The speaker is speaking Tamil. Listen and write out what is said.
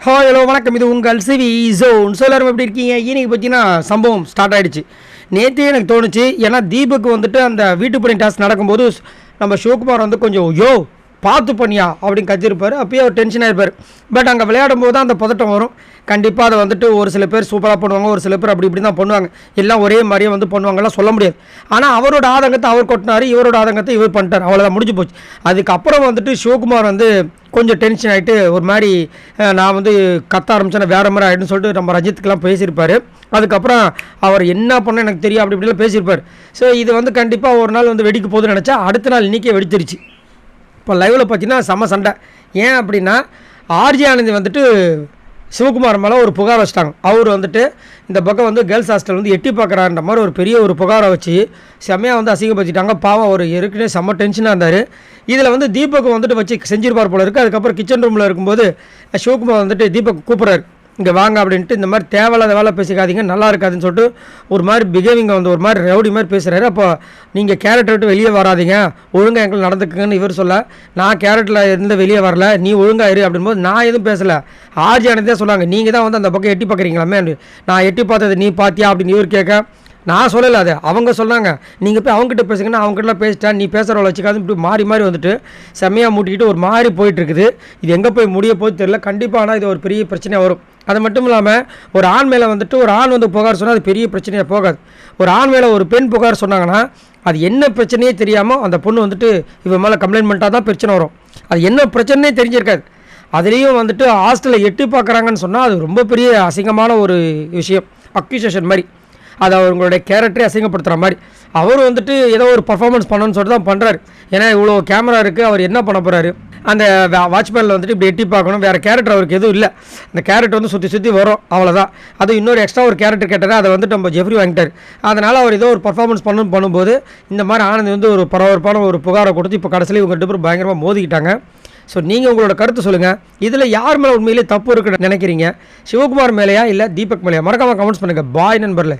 ஹாய் ஹலோ வணக்கம். இது உங்கள் சிவி ஜோன். எல்லாரும் எப்படி இருக்கீங்க? இன்னைக்கு பார்த்தீங்கன்னா சம்பவம் ஸ்டார்ட் ஆகிடுச்சு. நேற்றே எனக்கு தோணுச்சு, ஏன்னா தீபக் வந்துட்டு அந்த வீட்டு பணி டாஸ்க் நடக்கும்போது நம்ம சிவகுமார் வந்து கொஞ்சம் பார்த்து பண்ணியா அப்படின்னு கத்திருப்பார். அப்பயே அவர் டென்ஷன் ஆகிருப்பார். பட் அங்கே விளையாடும் போது தான் அந்த பதட்டம் வரும். கண்டிப்பாக அதை வந்துட்டு ஒரு சில பேர் சூப்பராக பண்ணுவாங்க, ஒரு சில பேர் அப்படி இப்படி தான் பண்ணுவாங்க. எல்லாம் ஒரே மாதிரியே வந்து பண்ணுவாங்கலாம் சொல்ல முடியாது. ஆனால் அவரோட ஆதங்கத்தை அவர் கொட்டினார், இவரோட ஆதங்கத்தை இவர் பண்ணிட்டார். அவ்வளோதான், முடிஞ்சு போச்சு. அதுக்கப்புறம் வந்துட்டு சிவகுமார் வந்து கொஞ்சம் டென்ஷன் ஆகிட்டு ஒரு மாதிரி நான் வந்து கத்த ஆரம்பிச்சேன், வேறு மாதிரி ஆகிடுன்னு சொல்லிட்டு நம்ம ரஞ்சித்துக்கெல்லாம் பேசியிருப்பார். அதுக்கப்புறம் அவர் என்ன பண்ண எனக்கு தெரியும் அப்படி இப்படிலாம் பேசியிருப்பார். ஸோ இது வந்து கண்டிப்பாக ஒரு நாள் வந்து வெடிக்க போகுதுன்னு நினச்சா அடுத்த நாள் இன்றைக்கே வெடிச்சிருச்சு. இப்போ லைவில் பார்த்தீங்கன்னா செம்ம சண்டை. ஏன் அப்படின்னா ஆர்ஜி ஆனந்தி வந்துட்டு சிவகுமார் மேலே ஒரு புகார் வச்சிட்டாங்க. அவர் வந்துட்டு இந்த பக்கம் வந்து கேர்ள்ஸ் ஹாஸ்டல் வந்து எட்டி பார்க்குறான்ற மாதிரி ஒரு பெரிய ஒரு புகாரை வச்சு செம்மையாக வந்து அசிங்கப்படுத்திட்டாங்க. பாவம் அவர் ஏற்கனவே செம்ம டென்ஷனாக இருந்தார். இதில் வந்து தீபக் வந்துட்டு வச்சு செஞ்சிருப்பார் போல இருக்குது. அதுக்கப்புறம் கிச்சன் ரூமில் இருக்கும்போது சிவகுமார் வந்துட்டு தீபக் கூப்பிட்றாரு, இங்கே வாங்க அப்படின்ட்டு. இந்த மாதிரி தேவையில்லாத வேலை பேசிக்காதீங்க, நல்லா இருக்காதுன்னு சொல்லிட்டு ஒரு மாதிரி பிஹேவிங் வந்து ஒரு மாதிரி ரவுடி மாதிரி பேசுகிறாரு. அப்போ நீங்கள் கேரக்டர் விட்டு வெளியே வராதிங்க, ஒழுங்காக எங்களை நடந்துக்குங்கன்னு இவர் சொல்ல, நான் கேரட்டில் இருந்து வெளியே வரல, நீ ஒழுங்காக இரு அப்படின்போது நான் எதுவும் பேசலை. ஆர்ஜி ஆனந்தே சொன்னாங்க, நீங்கள் தான் வந்து அந்த பக்கம் எட்டி பார்க்குறீங்களாமே, நான் எட்டி பார்த்தது நீ பார்த்தியா அப்படின்னு இவர் கேட்க, நான் சொல்லலை, அதை அவங்க சொன்னாங்க, நீங்கள் போய் அவங்ககிட்ட பேசுங்கன்னா அவங்ககிட்டலாம் பேசிட்டேன், நீ பேசுகிறவளை வச்சுக்காது இப்படி மாறி மாறி வந்துட்டு செம்மையாக மூட்டிக்கிட்டு ஒரு மாதிரி போயிட்டுருக்குது. இது எங்கே போய் முடிய போது தெரியல. கண்டிப்பாக ஆனால் இது ஒரு பெரிய பிரச்சனையாக வரும். அது மட்டும் இல்லாமல் ஒரு ஆண் மேலே வந்துட்டு ஒரு ஆண் வந்து புகார் சொன்னால் அது பெரிய பிரச்சனையாக போகாது. ஒரு ஆண் மேலே ஒரு பெண் புகார் சொன்னாங்கன்னா அது என்ன பிரச்சனையே தெரியாமல் அந்த பொண்ணு வந்துட்டு இவன் மேலே கம்ப்ளைண்ட் பண்ணிட்டா தான் பிரச்சனை வரும். அது என்ன பிரச்சனையே தெரிஞ்சிருக்காது. அதுலேயும் வந்துட்டு ஹாஸ்டலில் எட்டி பார்க்குறாங்கன்னு சொன்னால் அது ரொம்ப பெரிய அசிங்கமான ஒரு விஷயம், அக்யூசேஷன் மாதிரி. அதை அவங்களுடைய கேரக்டரே அசிங்கப்படுத்துகிற மாதிரி. அவர் வந்துட்டு ஏதோ ஒரு பர்ஃபார்மன்ஸ் பண்ணணும்னு சொல்லிட்டு தான் பண்ணுறாரு. ஏன்னா இவ்வளோ கேமரா இருக்குது, அவர் என்ன பண்ண போகிறாரு? அந்த வாட்ச்மேனில் வந்துட்டு இப்படி எட்டி பார்க்கணும், வேறு கேரக்டர் அவருக்கு எதுவும் இல்லை. அந்த கேரக்டர் வந்து சுற்றி சுற்றி வரும், அவ்வளோதான். அது இன்னொரு எக்ஸ்ட்ரா ஒரு கேரக்டர் கேட்டார், அதை வந்துட்டு நம்ம ஜெஃப்ரி வாங்கிட்டார். அதனால் அவர் ஏதோ ஒரு பர்ஃபார்மன்ஸ் பண்ணும்போது இந்த மாதிரி ஆனந்த் வந்து ஒரு பரபரப்பான ஒரு புகாரை கொடுத்து இப்போ கடைசியில் இவங்க 2 பேரும் பயங்கரமாக மோதிக்கிட்டாங்க. ஸோ நீங்கள் உங்களோட கருத்து சொல்லுங்கள். இதில் யார் மேலே உண்மையிலே தப்பு இருக்குன்னு நினைக்கிறீங்க? சிவகுமார் மேலேயா இல்லை தீபக் மேலேயா? மறக்காமல் கமெண்ட்ஸ் பண்ணுங்கள். பாய் நண்பர்களே.